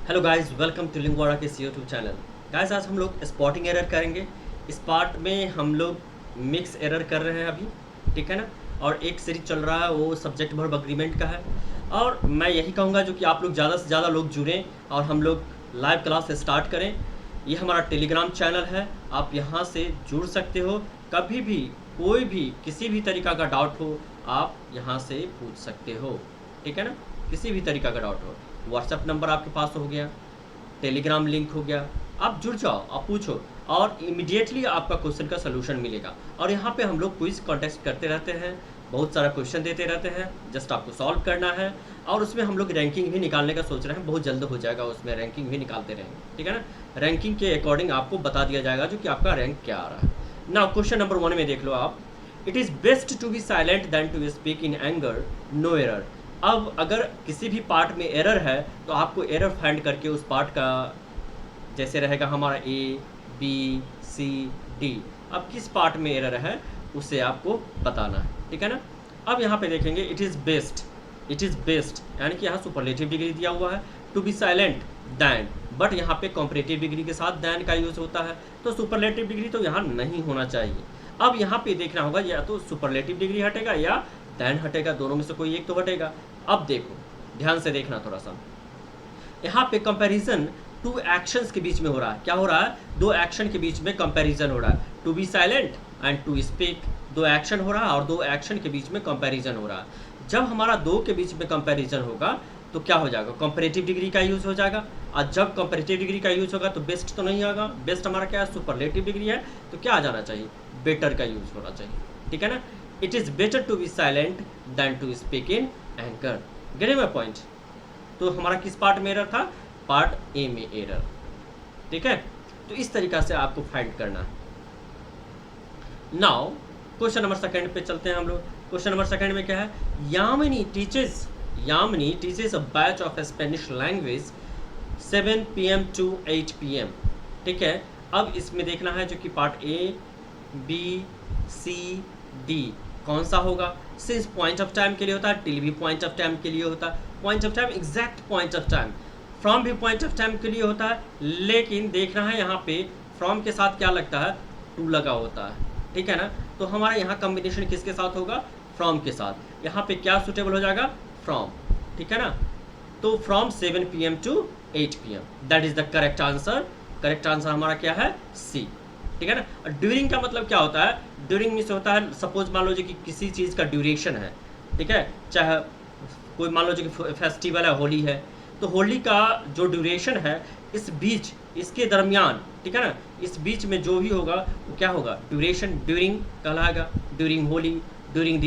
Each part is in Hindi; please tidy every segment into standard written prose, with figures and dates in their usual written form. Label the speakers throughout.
Speaker 1: हेलो गाइस, वेलकम टू लिंगवाड़ा के सी यूट्यूब चैनल। गाइस, आज हम लोग स्पॉटिंग एरर करेंगे। इस पार्ट में हम लोग मिक्स एरर कर रहे हैं अभी, ठीक है ना। और एक सीरीज चल रहा है, वो सब्जेक्ट वर्ब अग्रीमेंट का है। और मैं यही कहूँगा जो कि आप लोग ज़्यादा से ज़्यादा लोग जुड़ें और हम लोग लाइव क्लास स्टार्ट करें। ये हमारा टेलीग्राम चैनल है, आप यहाँ से जुड़ सकते हो। कभी भी कोई भी किसी भी तरीक़ा का डाउट हो, आप यहाँ से पूछ सकते हो, ठीक है ना। किसी भी तरीक़ा का डाउट हो, व्हाट्सएप नंबर आपके पास हो गया, टेलीग्राम लिंक हो गया, आप जुड़ जाओ, आप पूछो और इमीडिएटली आपका क्वेश्चन का सलूशन मिलेगा। और यहाँ पे हम लोग क्विज कॉन्टेस्ट करते रहते हैं, बहुत सारा क्वेश्चन देते रहते हैं, जस्ट आपको सॉल्व करना है। और उसमें हम लोग रैंकिंग भी निकालने का सोच रहे हैं, बहुत जल्द हो जाएगा, उसमें रैंकिंग भी निकालते रहेंगे, ठीक है ना। रैंकिंग के अकॉर्डिंग आपको बता दिया जाएगा जो कि आपका रैंक क्या आ रहा है ना। क्वेश्चन नंबर 1 में देख लो आप, it is best to be silent than to speak in anger, no error. अब अगर किसी भी पार्ट में एरर है तो आपको एरर फाइंड करके उस पार्ट का, जैसे रहेगा हमारा ए बी सी डी, अब किस पार्ट में एरर है उसे आपको बताना है, ठीक है ना। अब यहाँ पे देखेंगे इट इज़ बेस्ट यानी कि यहाँ सुपरलेटिव डिग्री दिया हुआ है। To be silent than, but यहाँ पे कॉम्परेटिव डिग्री के साथ दैन का यूज़ होता है, तो सुपरलेटिव डिग्री तो यहाँ नहीं होना चाहिए। अब यहाँ पे देखना होगा या तो सुपरलेटिव डिग्री हटेगा या दैन हटेगा, दोनों में से कोई एक तो हटेगा। अब देखो, ध्यान से देखना थोड़ा सा, यहाँ पे कंपैरिजन टू एक्शंस के बीच में हो रहा है। क्या हो रहा है? दो एक्शन के बीच में कंपैरिजन हो रहा है। To be silent and to speak, दो एक्शन हो रहा है और दो एक्शन के बीच में कंपैरिजन हो रहा है। जब हमारा दो के बीच में कंपैरिजन होगा तो क्या हो जाएगा? कंपैरेटिव डिग्री का यूज़ हो जाएगा। और जब कंपैरेटिव डिग्री का यूज़ होगा तो बेस्ट तो नहीं होगा, बेस्ट हमारा क्या है? सुपरलेटिव डिग्री है, तो क्या आ जाना चाहिए? बेटर का यूज़ होना चाहिए, ठीक है ना। It is better to be silent than to speak in anger. Get my point? तो हमारा किस पार्ट में एरर था? पार्ट ए में एरर, ठीक है। तो इस तरीका से आपको फाइंड करना है। नाउ क्वेश्चन नंबर 2 पे चलते हैं हम लोग। क्वेश्चन नंबर 2 में क्या है? Yamini teaches a batch of Spanish language 7 PM to 8 PM, ठीक है। अब इसमें देखना है जो कि part A B C D कौन सा होगा। सिंस पॉइंट ऑफ टाइम के लिए होता है, टिल भी पॉइंट ऑफ टाइम के लिए होता है, point of time exact point of time, from भी पॉइंट ऑफ टाइम के लिए होता है। लेकिन देखना है यहाँ पे फ्रॉम के साथ क्या लगता है? टू लगा होता है, ठीक है ना। तो हमारा यहाँ कॉम्बिनेशन किसके साथ होगा? फ्रॉम के साथ। यहाँ पे क्या सुटेबल हो जाएगा? फ्रॉम, ठीक है ना। तो from 7 PM to 8 PM, that is the correct answer. Correct answer हमारा क्या है? सी, ठीक है ना। ड्यूरिंग का मतलब क्या होता है? ड्यूरिंग मीन्स होता है, सपोज मान लो कि किसी चीज़ का ड्यूरेशन है, ठीक है। चाहे कोई मान लो कि फेस्टिवल है, होली है, तो होली का जो ड्यूरेशन है, इस बीच, इसके दरमियान, ठीक है ना, इस बीच में जो भी होगा वो क्या होगा? ड्यूरेशन, ड्यूरिंग कहलाएगा। ड्यूरिंग होली, ड्यूरिंग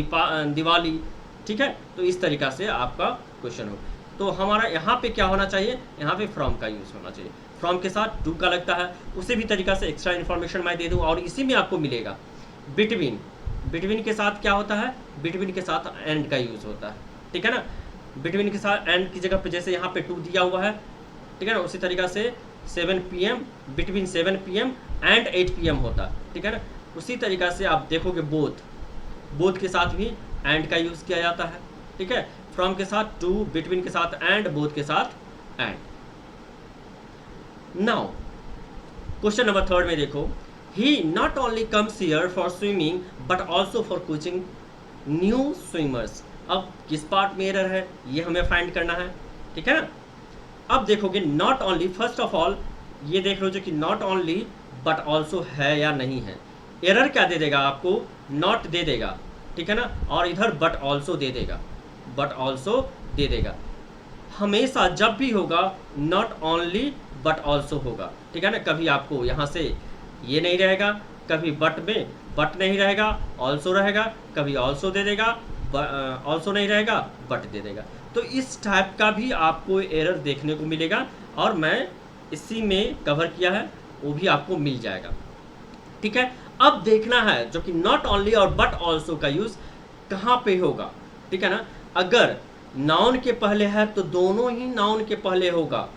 Speaker 1: दिवाली, ठीक है। तो इस तरीका से आपका क्वेश्चन हो। तो हमारा यहाँ पे क्या होना चाहिए? यहाँ पे फ्रॉम का यूज़ होना चाहिए। फ्रॉम के साथ टू का लगता है, उसी भी तरीका से एक्स्ट्रा इन्फॉर्मेशन मैं दे दूँ और इसी में आपको मिलेगा। बिटवीन के साथ क्या होता है? बिटवीन के साथ एंड का यूज़ होता है, ठीक है ना। बिटवीन के साथ एंड की जगह पे जैसे यहाँ पे टू दिया हुआ है, ठीक है ना, उसी तरीका से 7 PM, between 7 PM and 8 PM होता है, ठीक है ना। उसी तरीका से आप देखोगे बोथ के साथ भी एंड का यूज़ किया जाता है, ठीक है। फ्रॉम के साथ टू, बिटवीन के साथ एंड, बोथ के साथ एंड। नाउ क्वेश्चन नंबर 3 में देखो, he not only comes here for swimming but also for coaching new swimmers. अब किस पार्ट में एरर है ये हमें फाइंड करना है, ठीक है ना। अब देखोगे not only, first of all ये देख लो जो कि नॉट ओनली बट ऑल्सो है या नहीं है। एरर क्या दे देगा आपको? नॉट दे देगा, ठीक है ना, और इधर बट ऑल्सो दे देगा। हमेशा जब भी होगा नॉट ओनली बट ऑल्सो होगा, ठीक है ना। कभी आपको यहाँ से ये नहीं रहेगा, कभी बट में बट नहीं रहेगा, ऑल्सो रहेगा, कभी ऑल्सो दे देगा, ऑल्सो नहीं रहेगा, बट दे देगा। तो इस टाइप का भी आपको एरर देखने को मिलेगा और मैं इसी में कवर किया है, वो भी आपको मिल जाएगा, ठीक है। अब देखना है जो कि नॉट ओनली और बट ऑल्सो का यूज़ कहाँ पे होगा, ठीक है ना। अगर नाउन के पहले है तो दोनों ही नाउन के पहले होगा,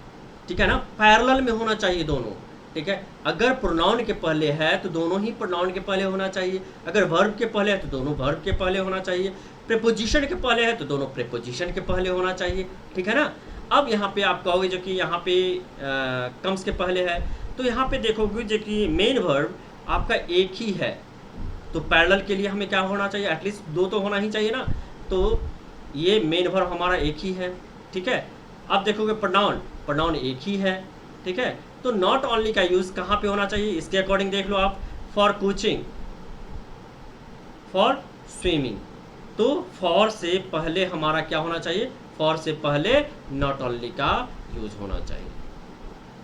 Speaker 1: ठीक है ना, पैरेलल में होना चाहिए दोनों, ठीक है। अगर प्रोनाउन के पहले है तो दोनों ही प्रोनाउन के पहले होना चाहिए। अगर वर्ब के पहले है तो दोनों वर्ब के पहले होना चाहिए। प्रीपोजिशन के पहले है तो दोनों प्रीपोजिशन के पहले होना चाहिए, ठीक है ना। अब यहाँ पे आप कहोगे जो कि यहाँ पे कम्स के पहले है, तो यहाँ पे देखोगे जो कि मेन वर्ब आपका एक ही है, तो पैरेलल के लिए हमें क्या होना चाहिए, एटलीस्ट दो तो होना ही चाहिए ना, तो ये मेन वर्ब हमारा एक ही है, ठीक है। अब देखोगे प्रोनाउन, प्रोनाउन एक ही है, ठीक है। तो नॉट ओनली का यूज़ कहाँ पे होना चाहिए, इसके अकॉर्डिंग देख लो आप, फॉर कोचिंग, फॉर स्विमिंग, तो फॉर से पहले हमारा क्या होना चाहिए, फॉर से पहले नॉट ओनली का यूज होना चाहिए।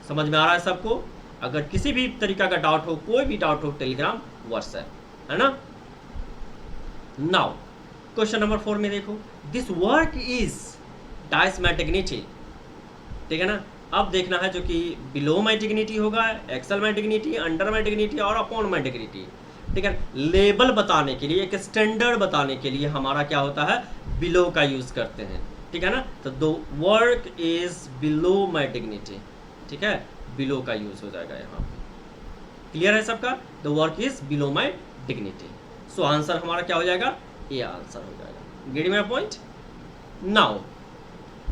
Speaker 1: समझ में आ रहा है सबको? अगर किसी भी तरीका का डाउट हो, कोई भी डाउट हो, टेलीग्राम, व्हाट्सएप, है ना। नाउ क्वेश्चन नंबर 4 में देखो, this work is dice my dignity, ठीक है ना। अब देखना है जो कि बिलो माई डिग्निटी होगा, excel my dignity, under my dignity और अपॉन माई डिग्निटी, ठीक है। लेबल बताने के लिए, एक स्टैंडर्ड बताने के लिए हमारा क्या होता है, बिलो का यूज करते हैं, ठीक है ना। तो the work is below my dignity, ठीक है, बिलो का यूज हो जाएगा यहाँ पे। क्लियर है सबका? The work is below my dignity. So answer हमारा क्या हो जाएगा, ये आंसर हो जाएगा। Get my point? Now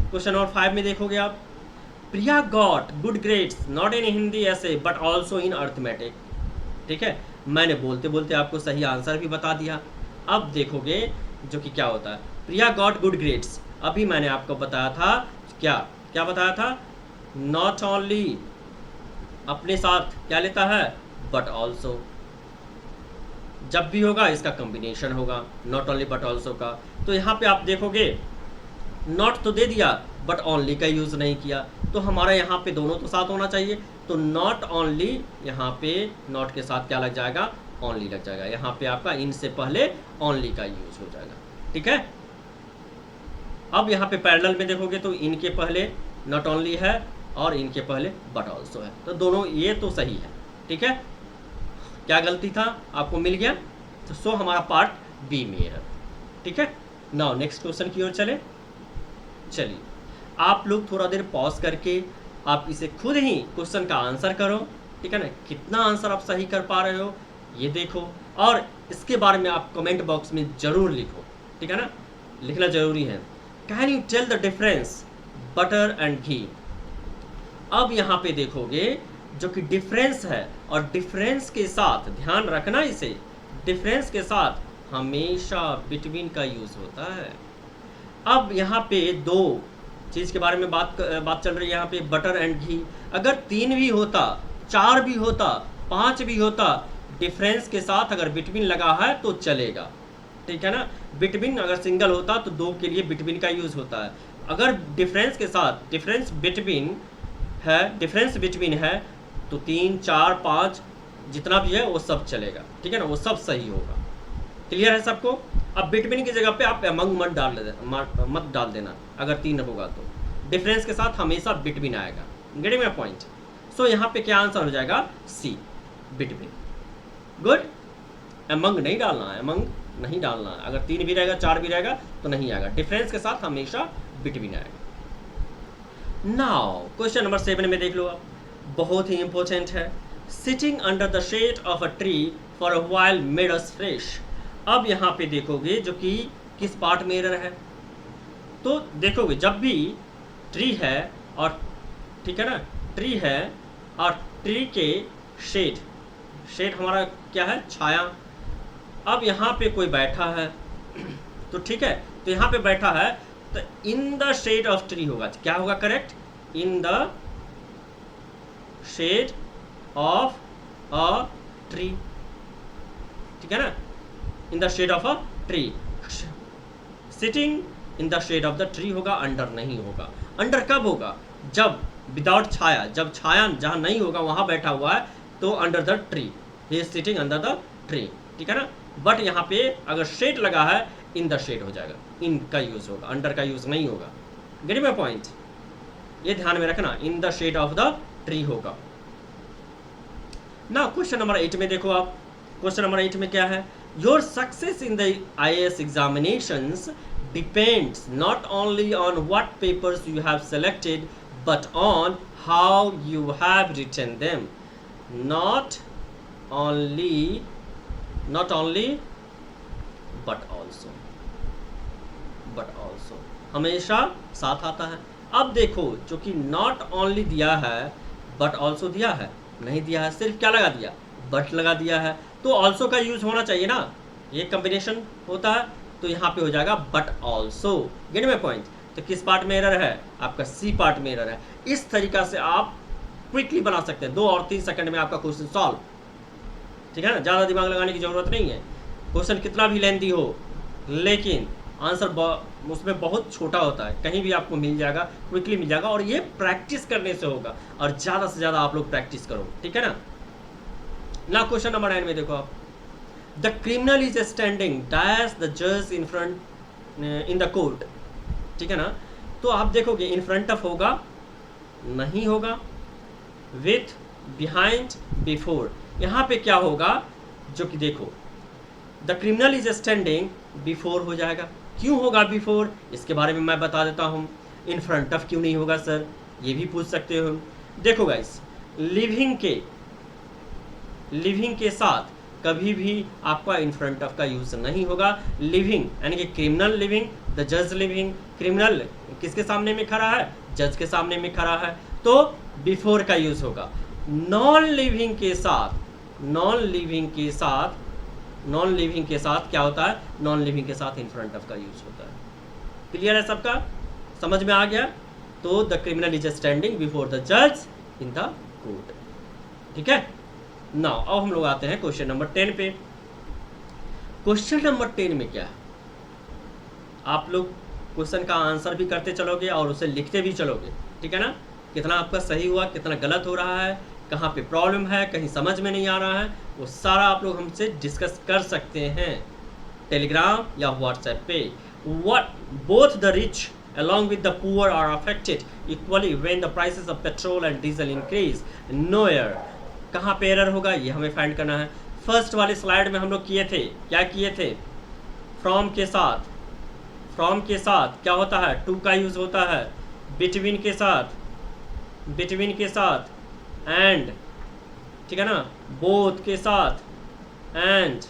Speaker 1: question number 5 में देखोगे आप, Priya got good grades not in Hindi ऐसे बट ऑल्सो इन अर्थमेटिक, ठीक है। मैंने बोलते बोलते आपको सही आंसर भी बता दिया। अब देखोगे जो कि क्या होता है, प्रिया गॉट गुड ग्रेड्स, अभी मैंने आपको बताया था, क्या क्या बताया था, नॉट ओनली अपने साथ क्या लेता है, बट ऑल्सो, जब भी होगा इसका कॉम्बिनेशन होगा, नॉट ओनली बट ऑल्सो का। तो यहाँ पे आप देखोगे नॉट तो दे दिया बट ओनली का यूज़ नहीं किया, तो हमारा यहाँ पे दोनों तो साथ होना चाहिए, तो नॉट ओनली, यहाँ पे नॉट के साथ क्या लग जाएगा, ओनली लग जाएगा। यहाँ पे आपका इन से पहले ओनली का यूज हो जाएगा, ठीक है। अब यहाँ पे पैरेलल में देखोगे तो इनके पहले नॉट ओनली है और इनके पहले बट ऑल्सो है, तो दोनों ये तो सही है, ठीक है। क्या गलती था आपको मिल गया, तो सो हमारा पार्ट बी में है, ठीक है। नाउ नेक्स्ट क्वेश्चन की ओर चलिए आप लोग थोड़ा देर पॉज करके आप इसे खुद ही क्वेश्चन का आंसर करो, ठीक है ना। कितना आंसर आप सही कर पा रहे हो ये देखो, और इसके बारे में आप कमेंट बॉक्स में ज़रूर लिखो, ठीक है ना, लिखना ज़रूरी है। Can you tell the difference butter and ghee. अब यहाँ पे देखोगे जो कि डिफरेंस है, और डिफरेंस के साथ ध्यान रखना, इसे डिफरेंस के साथ हमेशा बिटवीन का यूज़ होता है। अब यहाँ पे दो चीज़ के बारे में बात चल रही है यहाँ पे, बटर एंड घी। अगर 3 भी होता, 4 भी होता, 5 भी होता, डिफरेंस के साथ अगर बिटवीन लगा है तो चलेगा, ठीक है ना। बिटवीन अगर सिंगल होता तो 2 के लिए बिटवीन का यूज़ होता है। अगर डिफरेंस के साथ डिफरेंस बिटवीन है तो 3, 4, 5 जितना भी है वो सब चलेगा, ठीक है ना, वो सब सही होगा। क्लियर है सबको? अब बिटवीन की जगह पे आप अमंग मत डाल देना अगर 3 होगा तो, डिफरेंस के साथ हमेशा बिटवीन आएगा। Getting my point? सो यहाँ पे क्या आंसर हो जाएगा, सी, बिटवीन। गुड। अमंग नहीं डालना है, अमंग नहीं डालना है। अगर 3 भी रहेगा, 4 भी रहेगा तो नहीं आएगा, डिफरेंस के साथ हमेशा बिटवीन आएगा। नाउ क्वेश्चन नंबर 7 में देख लो आप, बहुत ही इंपॉर्टेंट है। Sitting under the shade of a tree for a while made us fresh. अब यहाँ पे देखोगे जो कि किस पार्ट में एरर है, तो देखोगे जब भी ट्री है और, ठीक है ना, ट्री है और ट्री के शेड हमारा क्या है, छाया। अब यहाँ पे कोई बैठा है तो ठीक है, तो यहाँ पे बैठा है तो in the shade of tree होगा, क्या होगा correct, in the shade of a tree, ठीक है ना, in the shade of a tree. Sitting in the shade of the tree होगा, अंडर नहीं होगा। अंडर कब होगा, जब विदाउट छाया, जब छाया जहाँ नहीं होगा वहाँ बैठा हुआ है तो under the tree, he is sitting under the tree, ठीक है ना। बट यहाँ पे अगर शेड लगा है इन द शेड हो जाएगा, इन का यूज होगा, अंडर का यूज नहीं होगा। Get my point? ये ध्यान में रखना, in the shade of the tree होगा। ना क्वेश्चन नंबर 8 में देखो आप, क्वेश्चन नंबर 8 में क्या है, your success in the IAS examinations depends not only on what papers you have selected but on how you have written them. Not only but also हमेशा साथ आता है। अब देखो जो कि नॉट ओनली दिया है बट ऑल्सो दिया है, नहीं दिया है, सिर्फ क्या लगा दिया, बट लगा दिया है, तो ऑल्सो का यूज होना चाहिए ना, ये कॉम्बिनेशन होता है, तो यहाँ पे हो जाएगा but also. Gate my point. तो किस पार्ट में एरर है, आपका सी पार्ट में एरर है। इस तरीका से आप क्विकली बना सकते हैं, 2 और 3 सेकंड में आपका क्वेश्चन सॉल्व, ठीक है ना, ज़्यादा दिमाग लगाने की जरूरत नहीं है। क्वेश्चन कितना भी लेंथी हो लेकिन आंसर उसमें बहुत छोटा होता है, कहीं भी आपको मिल जाएगा, क्विकली मिल जाएगा, और ये प्रैक्टिस करने से होगा, और ज़्यादा से ज़्यादा आप लोग प्रैक्टिस करो, ठीक है ना। ना क्वेश्चन नंबर 9 में देखो आप, the criminal is standing dash the जज in front in the court, ठीक है ना। तो आप देखोगे इन फ्रंट ऑफ होगा, नहीं होगा, विथ, बिहाइंड, बिफोर, यहाँ पे क्या होगा, जो कि देखो the criminal is standing, before हो जाएगा। क्यों होगा बिफोर, इसके बारे में मैं बता देता हूँ। इन फ्रंट ऑफ क्यों नहीं होगा सर, ये भी पूछ सकते हो। देखो गाइस, लिविंग के साथ कभी भी आपका इन फ्रंट ऑफ का यूज नहीं होगा। लिविंग यानी कि क्रिमिनल लिविंग, द जज लिविंग, क्रिमिनल किसके सामने में खड़ा है, जज के सामने में खड़ा है, तो बिफोर का यूज होगा। नॉन लिविंग के साथ क्या होता है, नॉन लिविंग के साथ इन फ्रंट ऑफ का यूज होता है। क्लियर है सबका, समझ में आ गया। तो the criminal is standing before the जज इन द कोर्ट, ठीक है। नाउ अब हम लोग आते हैं क्वेश्चन नंबर 10 पे। क्वेश्चन नंबर 10 में क्या है, आप लोग क्वेश्चन का आंसर भी करते चलोगे और उसे लिखते भी चलोगे, ठीक है ना। कितना आपका सही हुआ, कितना गलत हो रहा है, कहाँ पे प्रॉब्लम है, कहीं समझ में नहीं आ रहा है, वो सारा आप लोग हमसे डिस्कस कर सकते हैं टेलीग्राम या व्हाट्सएप पे। What both the rich along with the poor are affected equally when the prices of petrol and diesel increase? Nowhere. कहाँ पे एरर होगा, ये हमें फाइंड करना है। फर्स्ट वाली स्लाइड में हम लोग किए थे, क्या किए थे, फ्रॉम के साथ क्या होता है, टू का यूज होता है, बिटवीन के साथ एंड, ठीक है ना, बोथ के साथ एंड,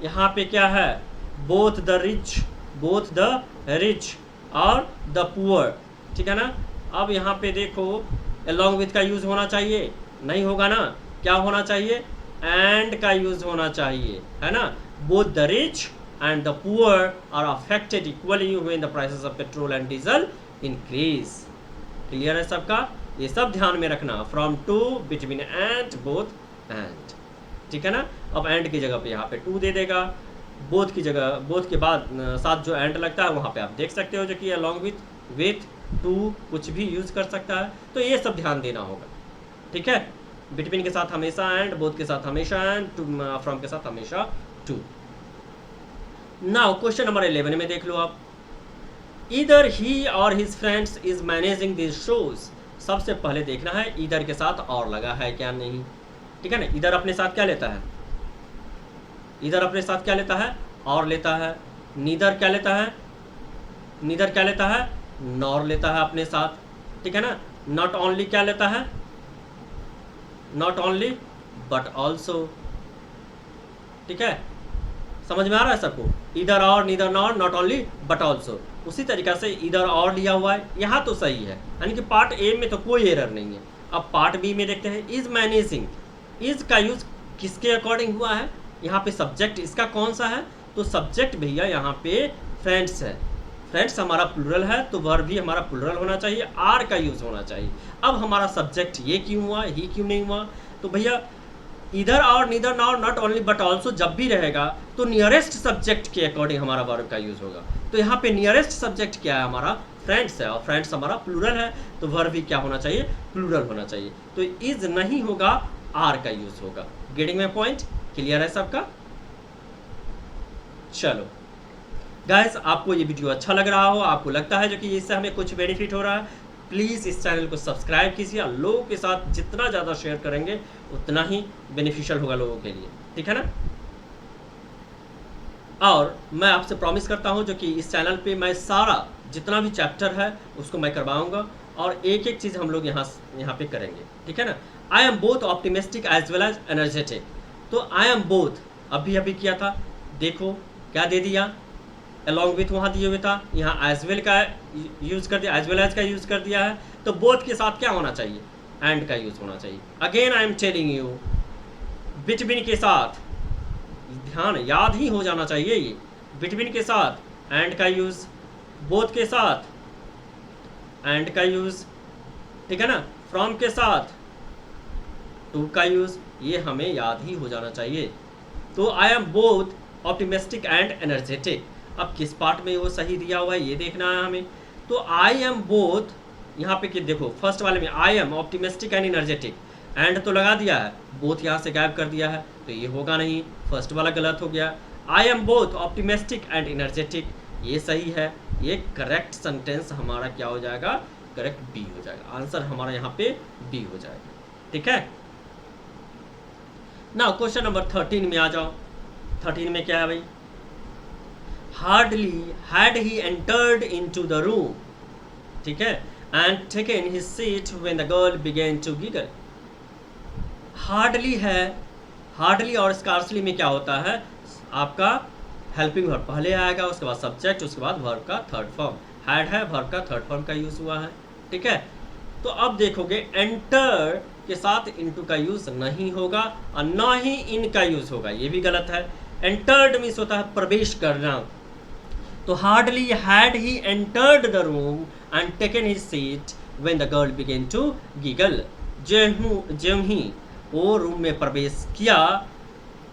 Speaker 1: यहाँ पे क्या है, बोथ द रिच और द पुअर, ठीक है ना। अब यहाँ पे देखो along with का यूज होना चाहिए, नहीं होगा ना, क्या होना चाहिए, एंड का यूज होना चाहिए, है ना। Both the rich and the poor are affected equally when the prices of petrol and diesel increase. Clear है सबका, ये सब ध्यान में रखना, from to, between and, both and, ठीक है ना। अब एंड की जगह पे यहाँ पे टू दे देगा, बोथ की जगह, बोथ के बाद साथ जो एंड लगता है वहाँ पे आप देख सकते हो जो कि अलॉन्ग विथ टू कुछ भी यूज कर सकता है, तो ये सब ध्यान देना होगा, ठीक है। बिटवीन के साथ हमेशा एंड, बोथ के साथ हमेशा एंड, फ्रॉम के साथ हमेशा टू। नाउ क्वेश्चन नंबर 11 में देख लो आप, ईदर ही और his friends is managing this shows. सबसे पहले देखना है ईदर के साथ और लगा है क्या नहीं, ठीक है ना। ईदर अपने साथ क्या लेता है, ईदर अपने साथ क्या लेता है, और लेता है। नीदर क्या लेता है, नॉर लेता है अपने साथ, ठीक है ना। नॉट ओनली क्या लेता है, नॉट ओनली बट ऑल्सो, ठीक है। समझ में आ रहा है सबको, इधर और, neither nor, not only but also. उसी तरीका से इधर और लिया हुआ है, यहाँ तो सही है, यानी कि पार्ट ए में तो कोई एरर नहीं है। अब पार्ट बी में देखते हैं, इज मैनेजिंग, इज का यूज किसके अकॉर्डिंग हुआ है, यहाँ पे सब्जेक्ट इसका कौन सा है, तो सब्जेक्ट भैया यहाँ पे फ्रेंड्स है। फ्रेंड्स हमारा प्लूरल है तो वर्ब भी हमारा प्लूरल होना चाहिए, आर का यूज होना चाहिए। अब हमारा सब्जेक्ट ये क्यों हुआ, ही क्यों नहीं हुआ, तो भैया इधर और, neither nor, not only but also जब भी रहेगा तो नियरेस्ट सब्जेक्ट के अकॉर्डिंग हमारा वर्ब का यूज होगा। तो यहाँ पे नियरेस्ट सब्जेक्ट क्या है, हमारा फ्रेंड्स है, और फ्रेंड्स हमारा प्लूरल है, तो वर्ब भी क्या होना चाहिए, प्लूरल होना चाहिए। तो इज नहीं होगा, आर का यूज होगा। गेटिंग माय पॉइंट, क्लियर है सबका। चलो गाइस, आपको ये वीडियो अच्छा लग रहा हो, आपको लगता है जो कि इससे हमें कुछ बेनिफिट हो रहा है, प्लीज़ इस चैनल को सब्सक्राइब कीजिए, और लोगों के साथ जितना ज़्यादा शेयर करेंगे उतना ही बेनिफिशियल होगा लोगों के लिए, ठीक है ना। और मैं आपसे प्रॉमिस करता हूँ जो कि इस चैनल पे मैं सारा जितना भी चैप्टर है उसको मैं करवाऊँगा, और एक एक चीज़ हम लोग यहाँ पे करेंगे, ठीक है ना। I am both optimistic as well as energetic. तो आई एम बोथ अभी किया था, देखो क्या दे दिया, अलॉन्ग विथ वहाँ दिए हुए था, यहाँ एज वेल का यूज़ कर दिया, एज वेल एज का यूज़ कर दिया है, तो बोथ के साथ क्या होना चाहिए, एंड का यूज़ होना चाहिए। Again I am telling you, between के साथ ध्यान याद ही हो जाना चाहिए, ये बिटवीन के साथ एंड का यूज़, बोथ के साथ एंड का यूज़, ठीक है ना, फ्रॉम के साथ टू का यूज़, ये हमें याद ही हो जाना चाहिए। तो I am both optimistic and energetic, अब किस पार्ट में वो सही दिया हुआ है ये देखना है हमें। तो आई एम बोथ, यहाँ पे कि देखो फर्स्ट वाले में I am optimistic and energetic, and तो लगा दिया है, बोथ यहाँ से गायब कर दिया है, तो ये होगा नहीं, फर्स्ट वाला गलत हो गया। आई am both optimistic and energetic, ये सही है, ये करेक्ट सेंटेंस हमारा क्या हो जाएगा, करेक्ट बी हो जाएगा, आंसर हमारा यहाँ पे बी हो जाएगा। ठीक है ना, क्वेश्चन नंबर 13 में आ जाओ। 13 में क्या है भाई, hardly had he entered into the room, ठीक है, and taken his seat when the girl began to giggle. Hardly है, हार्डली और स्कार्सली में क्या होता है, आपका हेल्पिंग वर्ब पहले आएगा, उसके बाद सब्जेक्ट, उसके बाद वर्ब का थर्ड फॉर्म, हैड है वर्ब का थर्ड फॉर्म का यूज हुआ है। ठीक है, तो अब देखोगे एंटर के साथ इनटू का यूज नहीं होगा और ना ही इन का यूज होगा, ये भी गलत है। एंटर्ड मीन्स होता है प्रवेश करना, तो hardly had he entered the room and taken his seat when the girl began to giggle, ज्यों ही वो रूम में प्रवेश किया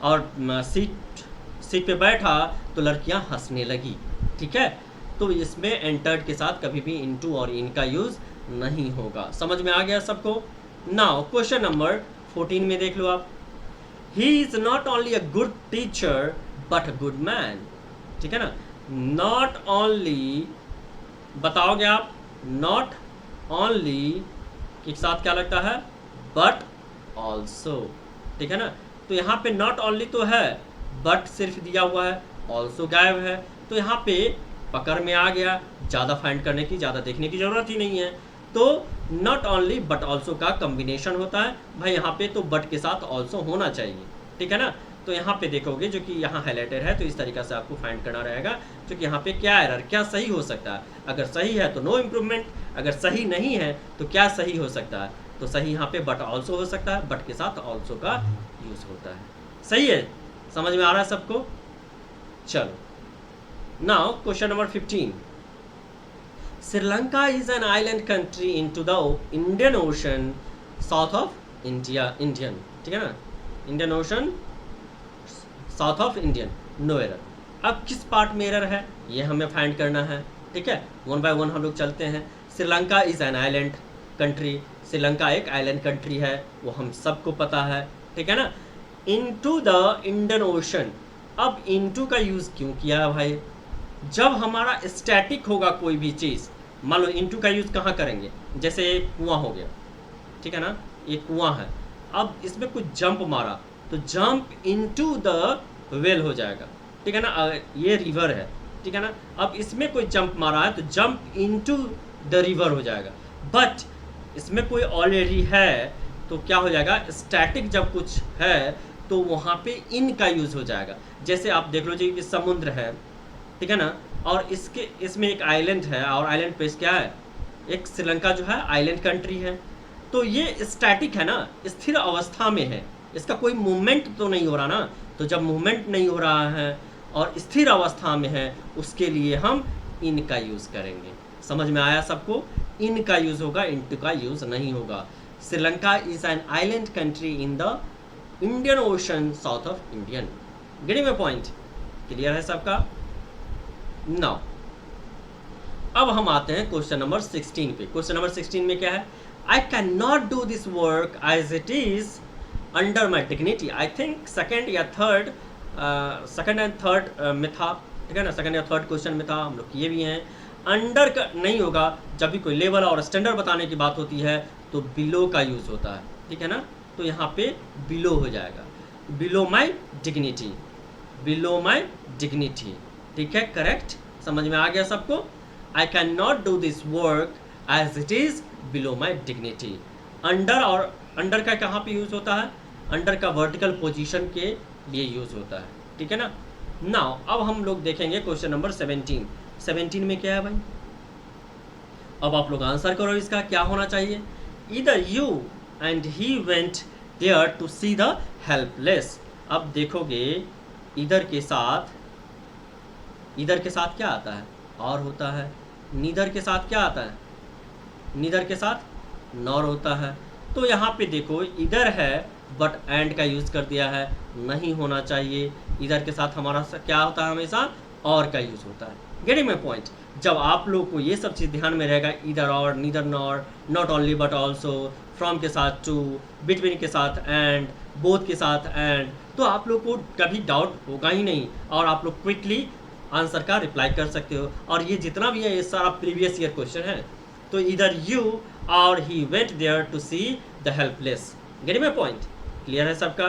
Speaker 1: और सीट पे बैठा तो लड़कियां हंसने लगी। ठीक है, तो इसमें एंटर्ड के साथ कभी भी इनटू और इन का यूज नहीं होगा। समझ में आ गया सबको। नाउ क्वेश्चन नंबर 14 में देख लो आप, he is not only a good teacher but a good man. ठीक है ना, नॉट ओनली बताओगे आप, नॉट ओनली के साथ क्या लगता है, बट ऑल्सो। ठीक है ना, तो यहाँ पे नॉट ओनली तो है, बट सिर्फ दिया हुआ है, ऑल्सो गायब है, तो यहाँ पे पकड़ में आ गया, ज़्यादा फाइंड करने की, ज़्यादा देखने की ज़रूरत ही नहीं है। तो नॉट ओनली बट ऑल्सो का कम्बिनेशन होता है भाई, यहाँ पे तो बट के साथ ऑल्सो होना चाहिए। ठीक है ना, तो यहाँ पे देखोगे जो कि यहाँ हाईलाइटेड है, तो इस तरीके से आपको फाइंड करना रहेगा, जो कि यहाँ पे क्या एरर, क्या सही हो सकता है। अगर सही है तो नो इम्प्रूवमेंट, अगर सही नहीं है तो क्या सही हो सकता है, तो सही यहाँ पे बट ऑल्सो हो सकता है, बट के साथ ऑल्सो का यूज होता है। सही है, समझ में आ रहा है सबको। चलो now question number 15, Sri Lanka is an island country into the Indian Ocean south of India, Indian, ठीक है ना, Indian Ocean south of Indian, no error. अब किस पार्ट में एरर है ये हमें फाइंड करना है। ठीक है, वन बाय वन हम लोग चलते हैं। Sri Lanka is an island country, Sri Lanka एक आइलैंड कंट्री है, वो हम सबको पता है। ठीक है ना, इनटू द इंडियन ओशन, अब इनटू का यूज़ क्यों किया है भाई, जब हमारा स्टैटिक होगा कोई भी चीज़, मान लो इनटू का यूज़ कहाँ करेंगे, जैसे एक कुआं हो गया, ठीक है ना, एक कुआं है, अब इसमें कुछ जंप मारा तो जंप इनटू द वेल हो जाएगा। ठीक है ना, ये रिवर है, ठीक है ना, अब इसमें कोई जंप मारा है तो जंप इनटू द रिवर हो जाएगा। बट इसमें कोई ऑलरेडी है तो क्या हो जाएगा, स्टैटिक जब कुछ है तो वहाँ पे इन का यूज़ हो जाएगा। जैसे आप देख लो जी कि समुद्र है, ठीक है ना, और इसमें एक आइलैंड है, और आइलैंड पे क्या है, एक श्रीलंका जो है आइलैंड कंट्री है, तो ये स्टैटिक है ना, स्थिर अवस्था में है, इसका कोई मूवमेंट तो नहीं हो रहा ना, तो जब मूवमेंट नहीं हो रहा है और स्थिर अवस्था में है, उसके लिए हम इन का यूज़ करेंगे। समझ में आया सबको, इन का यूज़ होगा, इनटू का यूज़ नहीं होगा। Sri Lanka is an island country in the Indian Ocean south of Indian. Getting my point, clear है सबका। नाउ अब हम आते हैं क्वेश्चन नंबर 16 पे। क्वेश्चन नंबर 16 में क्या है, I can not do this work as it is under my dignity. I think second and third में था, ठीक है ना, सेकेंड या थर्ड क्वेश्चन में था, हम लोग किए भी हैं। अंडर का नहीं होगा, जब भी कोई लेवल और स्टैंडर्ड बताने की बात होती है तो बिलो का यूज़ होता है। ठीक है ना, तो यहाँ पे बिलो हो जाएगा, below my dignity, below my dignity. ठीक है, करेक्ट, समझ में आ गया सबको। I can not do this work as it is below my dignity. Under, और अंडर का कहाँ पे यूज़ होता है, अंडर का वर्टिकल पोजीशन के लिए यूज़ होता है। ठीक है ना, नाउ अब हम लोग देखेंगे क्वेश्चन नंबर 17। 17 में क्या है भाई, अब आप लोग आंसर करो इसका क्या होना चाहिए। इधर you and he went there to see the helpless. अब देखोगे इधर के साथ क्या आता है, और होता है। नीदर के साथ क्या आता है, नीदर के साथ नॉर होता है। तो यहाँ पे देखो इधर है बट एंड का यूज़ कर दिया है, नहीं होना चाहिए। इधर के साथ हमारा क्या होता है, हमेशा और का यूज़ होता है। Getting my point. जब आप लोग को ये सब चीज़ ध्यान में रहेगा, इधर और, neither nor, not only but also, from के साथ टू, बिटवीन के साथ एंड, बोथ के साथ एंड, तो आप लोग को कभी डाउट होगा ही नहीं और आप लोग क्विकली आंसर का रिप्लाई कर सकते हो। और ये जितना भी है ये सारा प्रीवियस ईयर क्वेश्चन है। तो इधर यू और he went there to see the helpless. Getting my point, clear है सबका।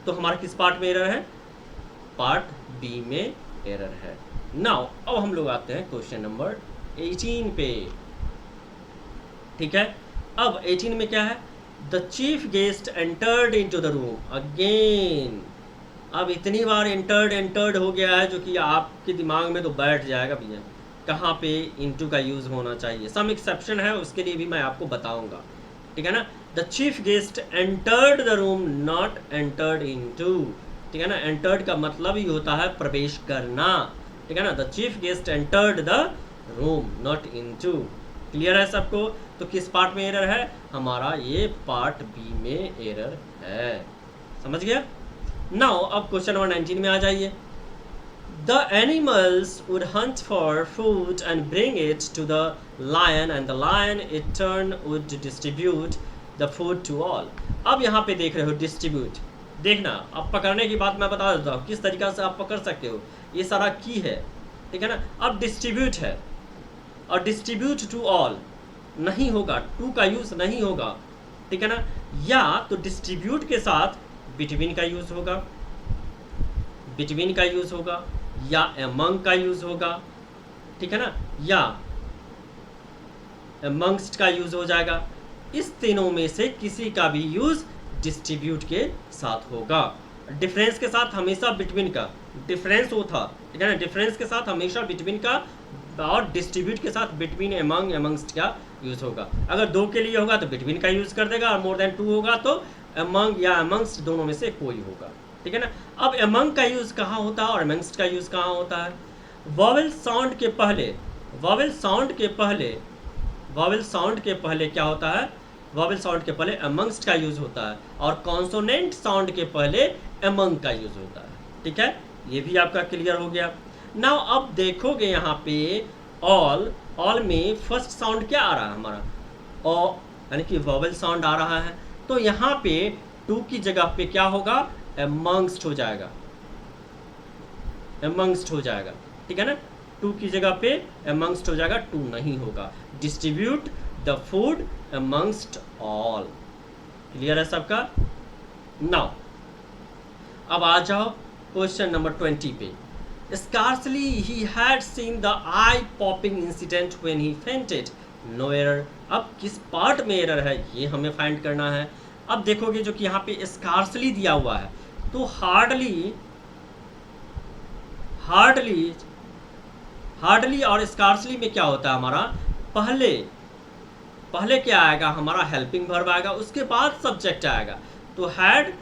Speaker 1: तो हमारा किस पार्ट में एरर है, पार्ट बी में एरर है। नाउ अब हम लोग आते हैं क्वेश्चन नंबर 18 पे, ठीक है। अब 18 में क्या है, the chief guest entered into the room again. अब इतनी बार एंटर्ड हो गया है जो कि आपके दिमाग में तो बैठ जाएगा भैया कहाँ पे इनटू का यूज़ होना चाहिए। सम एक्सेप्शन है, उसके लिए भी मैं आपको बताऊंगा, ठीक है ना। The chief guest entered the room, not entered into, ठीक है ना। एंटर्ड का मतलब ही होता है प्रवेश करना, ठीक है ना। The chief guest entered the room, not into. Clear है सबको। तो किस पार्ट में एरर है, हमारा ये पार्ट बी में एरर है, समझ गया। नाउ अब क्वेश्चन नंबर 19 में आ जाइए। The animals would hunt for food and bring it to the lion, and the lion in turn would distribute the food to all. अब यहाँ पे देख रहे हो डिस्ट्रीब्यूट, देखना अब पकड़ने की बात मैं बता देता हूँ किस तरीका से आप पकड़ सकते हो। ये सारा की है, ठीक है ना। अब डिस्ट्रीब्यूट है और डिस्ट्रीब्यूट टू ऑल नहीं होगा, टू का यूज़ नहीं होगा, ठीक है ना। या तो डिस्ट्रीब्यूट के साथ बिटवीन का यूज़ होगा, बिटवीन का यूज़ होगा, या एमंग का यूज़ होगा, ठीक है ना, या एमंगस्ट का यूज़ हो जाएगा। इस तीनों में से किसी का भी यूज़ डिस्ट्रीब्यूट के साथ होगा। डिफरेंस के साथ हमेशा बिटवीन का, डिफरेंस वो था, ठीक है ना। डिफरेंस के साथ हमेशा बिटवीन का और डिस्ट्रीब्यूट के साथ बिटवीन, एमंग, एमंगस्ट का यूज़ होगा। अगर दो के लिए होगा तो बिटवीन का यूज़ कर देगा, और मोर देन 2 होगा तो एमंग या एमंगस्ट दोनों में से कोई होगा, ठीक है ना। अब एमंग का यूज़ कहाँ होता है और एमंगस्ट का यूज़ कहाँ होता है, वॉवेल साउंड के पहले, वॉवेल साउंड के पहले, वॉवेल साउंड के पहले क्या होता है, वॉवेल साउंड के पहले एमंगस्ट का यूज़ होता है, और कॉन्सोनेंट साउंड के पहले एमंग का यूज़ होता है, ठीक है। ये भी आपका क्लियर हो गया। नाउ अब देखोगे यहाँ पे ऑल, ऑल में फर्स्ट साउंड क्या आ रहा है हमारा, ओ, यानी कि वॉवेल साउंड आ रहा है। तो यहाँ पे टू की जगह पे क्या होगा, एमंगस्ट हो जाएगा, एमंगस्ट हो जाएगा, ठीक है ना। टू की जगह पे एमंगस्ट हो जाएगा, टू नहीं होगा। Distribute the food amongst all. Clear है सबका। नाउ अब आ जाओ क्वेश्चन नंबर 20 पे। Scarcely he had seen the eye-popping incident when he fainted. No error. अब किस पार्ट में एरर है ये हमें फाइंड करना है। अब देखोगे जो कि यहाँ पे स्कार्सली दिया हुआ है, तो हार्डली, हार्डली, हार्डली और स्कार्सली में क्या होता है हमारा, पहले, पहले क्या आएगा हमारा, हेल्पिंग वर्ब आएगा, उसके बाद सब्जेक्ट आएगा। तो हैड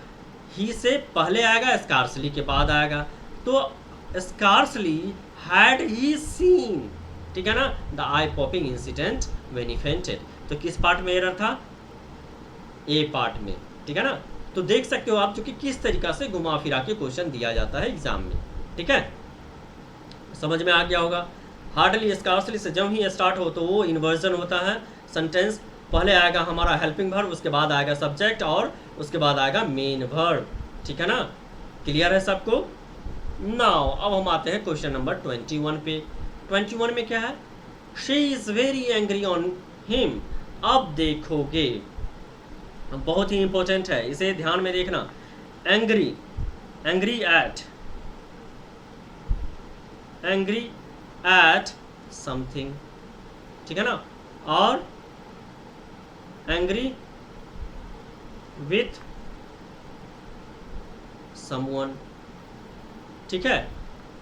Speaker 1: ही से पहले आएगा, स्कार्सली के बाद आएगा। तो स्कार्सली हैड ही सीन, ठीक है ना, the I popping incident when he fainted. तो किस पार्ट में एरर था, ए पार्ट में, ठीक है ना। तो देख सकते हो आप जो कि किस तरीका से घुमा फिरा के क्वेश्चन दिया जाता है एग्जाम में, ठीक है, समझ में आ गया होगा। हार्डली स्कार्सली से जब ही स्टार्ट हो तो वो इन्वर्जन होता है, सेंटेंस पहले आएगा हमारा हेल्पिंग वर्ब, उसके बाद आएगा सब्जेक्ट और उसके बाद आएगा मेन वर्ब, ठीक है ना। क्लियर है सबको। नाउ अब हम आते हैं क्वेश्चन नंबर 21 पे। 21 में क्या है, she is very angry on him. अब देखोगे बहुत ही इंपॉर्टेंट है, इसे ध्यान में देखना। Angry, angry at, angry at something, ठीक है ना, और एंग्री विथ समवन, ठीक है।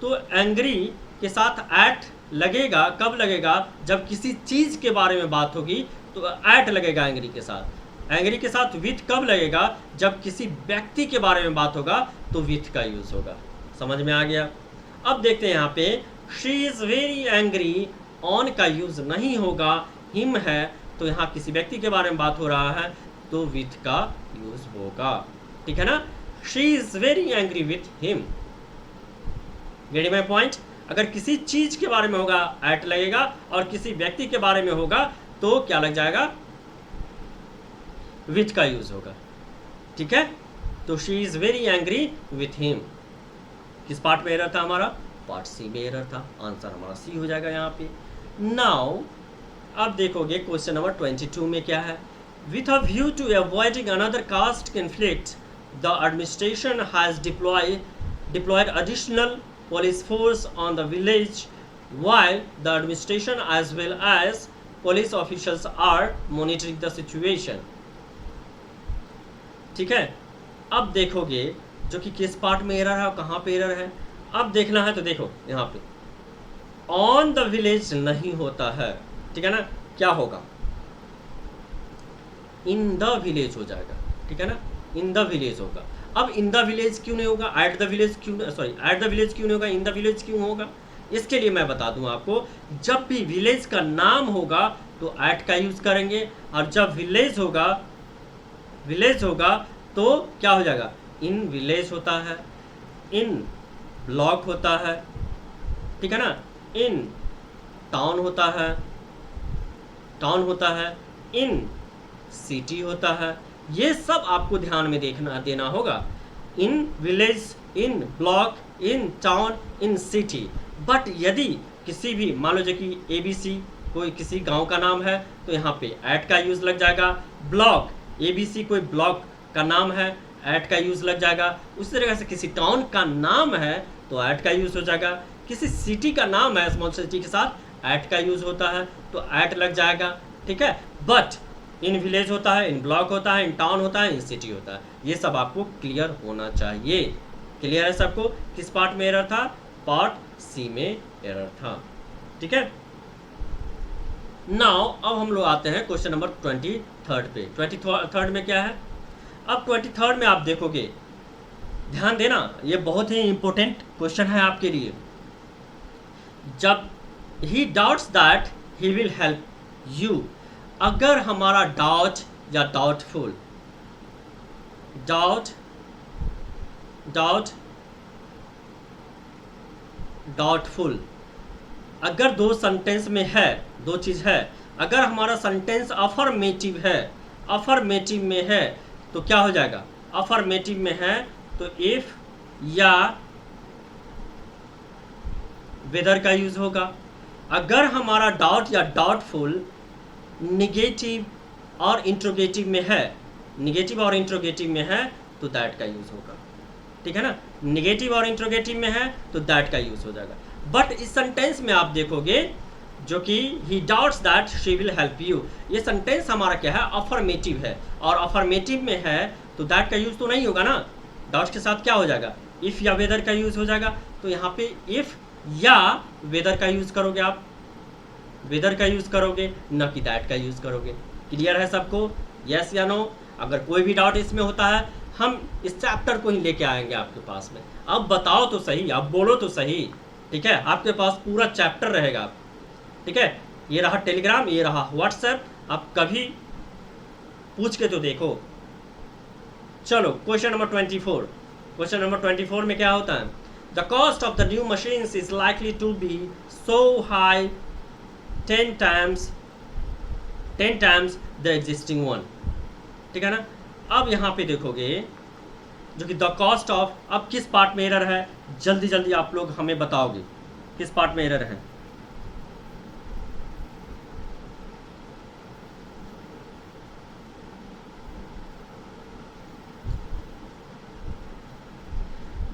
Speaker 1: तो एंग्री के साथ एट लगेगा, कब लगेगा? जब किसी चीज़ के बारे में बात होगी तो एट लगेगा एंग्री के साथ। एंग्री के साथ विथ कब लगेगा? जब किसी व्यक्ति के बारे में बात होगा तो विथ का यूज़ होगा। समझ में आ गया? अब देखते हैं यहाँ पे she is very angry, on का यूज़ नहीं होगा, हिम है, तो यहाँ किसी व्यक्ति के बारे में बात हो रहा है तो विथ का यूज़ होगा। ठीक है ना? She is very angry with him. Getting my point? अगर किसी चीज़ के बारे में होगा एट लगेगा, और किसी व्यक्ति के बारे में होगा तो क्या लग जाएगा? विथ का यूज़ होगा। ठीक है? तो she is very angry with him. किस पार्ट में एरर था हमारा? पार्ट सी में एरर था। आंसर हमारा सी हो जाएगा यहाँ पे। नाउ अब देखोगे क्वेश्चन नंबर 22 में क्या है? With a view to avoiding another caste conflict the administration has deployed additional police force on the village, while the administration as well as police officials are monitoring the situation. ठीक है? अब देखोगे जो कि किस पार्ट में एरर है और कहाँ पे एरर है। अब देखना है तो देखो यहाँ पे ऑन द विलेज नहीं होता है। ठीक है ना? क्या होगा? इन द विलेज हो जाएगा। ठीक है ना? इन द विलेज होगा। अब इन द विलेज क्यों नहीं होगा? एट द विलेज क्यों, सॉरी एट द विलेज क्यों नहीं होगा? इन द विलेज क्यों होगा? इसके लिए मैं बता दूं आपको, जब भी विलेज का नाम होगा तो एट का यूज करेंगे, और जब विलेज होगा तो क्या हो जाएगा? इन विलेज होता है, इन ब्लॉक होता है, ठीक है ना? इन टाउन होता है, इन सिटी होता है। ये सब आपको ध्यान में देना होगा। In village, in block, in town, in city. But यदि किसी भी मान लो कि ABC कोई किसी गांव का नाम है तो यहाँ पे एट का यूज़ लग जाएगा। ब्लॉक, ABC कोई ब्लॉक का नाम है, एट का यूज़ लग जाएगा। उसी तरह से किसी टाउन का नाम है तो एट का यूज़ हो जाएगा। किसी सिटी का नाम है, स्मॉल सिटी के साथ एट का यूज़ होता है तो एट लग जाएगा। ठीक है? बट इन विलेज होता है, इन ब्लॉक होता है, इन टाउन होता है, इन सिटी होता है। ये सब आपको क्लियर होना चाहिए। क्लियर है सबको? किस पार्ट में एरर था? पार्ट सी में एरर था। ठीक है? नाउ अब हम लोग आते हैं क्वेश्चन नंबर 23 पे। 23 में क्या है? अब 23 में आप देखोगे, ध्यान देना, ये बहुत ही इंपॉर्टेंट क्वेश्चन है आपके लिए। जब ही doubts that he will help you, अगर हमारा डाउट या डाउटफुल, डाउटफुल अगर दो सेंटेंस में है, दो चीज़ है, अगर हमारा सेंटेंस अफर्मेटिव में है तो क्या हो जाएगा? अफर्मेटिव में है तो इफ या वेदर का यूज होगा। अगर हमारा डाउट या डाउटफुल निगेटिव और इंट्रोगेटिव में है, तो दैट का यूज होगा। ठीक है ना? निगेटिव और इंट्रोगेटिव में है तो दैट का यूज हो जाएगा। बट इस सेंटेंस में आप देखोगे जो कि ही doubts that she will help you, ये सेंटेंस हमारा क्या है? अफर्मेटिव है, और अफर्मेटिव में है तो दैट का यूज तो नहीं होगा ना। डाउट्स के साथ क्या हो जाएगा? इफ या वेदर का यूज हो जाएगा। तो यहाँ पे इफ या वेदर का यूज करोगे, आप वेदर का यूज करोगे, न कि दैट का यूज करोगे। क्लियर है सबको? यस या नो? अगर कोई भी डाउट इसमें होता है, हम इस चैप्टर को ही लेके आएंगे आपके पास में। अब बताओ तो सही, अब बोलो तो सही। ठीक है? आपके पास पूरा चैप्टर रहेगा। ठीक है? ये रहा टेलीग्राम, ये रहा व्हाट्सएप, आप कभी पूछ के तो देखो। चलो क्वेश्चन नंबर 24। क्वेश्चन नंबर 24 में क्या होता है? The cost of the new machines is likely to be so high 10 times the existing one. ठीक है ना? अब यहाँ पे देखोगे जो कि द कॉस्ट ऑफ, अब किस पार्ट में एरर है? जल्दी जल्दी आप लोग हमें बताओगे किस पार्ट में एरर है।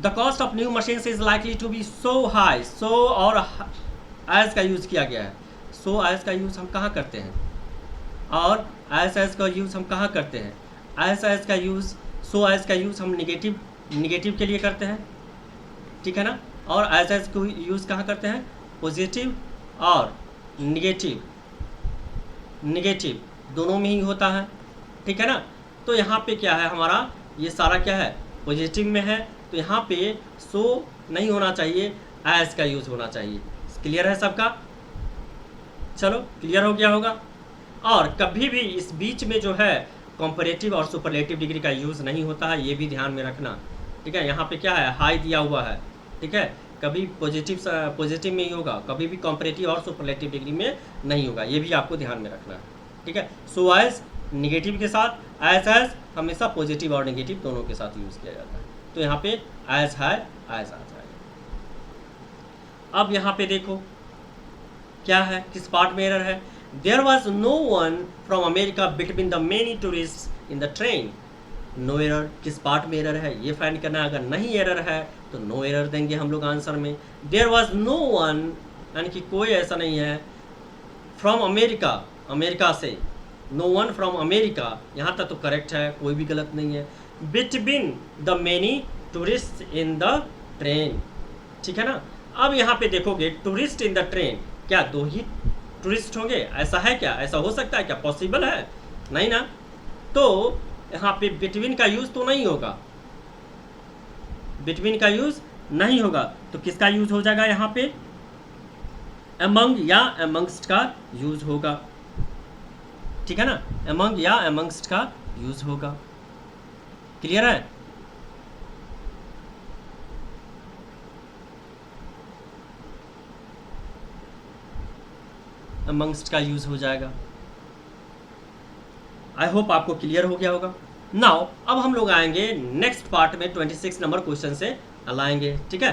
Speaker 1: The cost of new machines is likely to be so high. So और एज का यूज किया गया है। सो एज का यूज हम कहाँ करते हैं? और एज का यूज हम कहाँ करते हैं? एज का यूज, सो एज का यूज हम निगेटिव के लिए करते हैं। ठीक है ना? और एज को यूज़ कहाँ करते हैं, पॉजिटिव और निगेटिव दोनों में ही होता है, ठीक है ना। तो यहाँ पे क्या है हमारा, ये सारा क्या है, पॉजिटिव में है, तो यहाँ पे सो नहीं होना चाहिए, एज का यूज़ होना चाहिए। क्लियर है सबका, चलो क्लियर हो गया होगा। और कभी भी इस बीच में जो है कंपैरेटिव और सुपरलेटिव डिग्री का यूज़ नहीं होता है, ये भी ध्यान में रखना, ठीक है। यहाँ पे क्या है, हाई दिया हुआ है, ठीक है, कभी पॉजिटिव में ही होगा, कभी भी कंपैरेटिव और सुपरलेटिव डिग्री में नहीं होगा, ये भी आपको ध्यान में रखना है, ठीक है। सो एज निगेटिव के साथ, एज हमेशा पॉजिटिव और नेगेटिव दोनों के साथ यूज़ किया जाता है। तो यहाँ पे एज है, एज आ जाएगा। अब यहाँ पे देखो क्या है, किस पार्ट में एरर है। There was no one from America between the many tourist in the train. No error, किस पार्ट में एरर है ये फाइंड करना है। अगर नहीं एरर है तो नो एरर देंगे हम लोग आंसर में। देयर वॉज नो वन, यानी कि कोई ऐसा नहीं है, फ्रॉम अमेरिका, अमेरिका से, नो वन फ्रॉम अमेरिका, यहाँ तक तो करेक्ट है, कोई भी गलत नहीं है। Between the many tourist in the train, ठीक है ना। अब यहाँ पे देखोगे टूरिस्ट इन द ट्रेन, क्या दो ही टूरिस्ट होंगे, ऐसा है क्या, ऐसा हो सकता है क्या, पॉसिबल है, नहीं ना। तो यहाँ पे बिटवीन का यूज़ तो नहीं होगा, बिटवीन का यूज़ नहीं होगा, तो किसका यूज़ हो जाएगा यहाँ पे, अमंग या अमंगस्ट का यूज़ होगा, ठीक है ना, अमंग या अमंगस्ट का यूज़ होगा। क्लियर है। अमंगस्ट का यूज़ हो जाएगा। आई होप आपको क्लियर हो गया होगा। नाउ अब हम लोग आएंगे नेक्स्ट पार्ट में 26 नंबर क्वेश्चन से लाएंगे, ठीक है।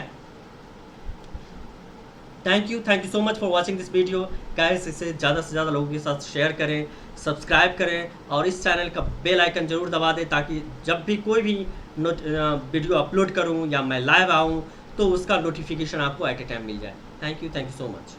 Speaker 1: Thank you so much for watching this video guys. इसे ज़्यादा से ज़्यादा लोगों के साथ शेयर करें, सब्सक्राइब करें और इस चैनल का बेल आइकन जरूर दबा दें, ताकि जब भी कोई भी वीडियो अपलोड करूं या मैं लाइव आऊं तो उसका नोटिफिकेशन आपको एट ए टाइम मिल जाए। Thank you so much.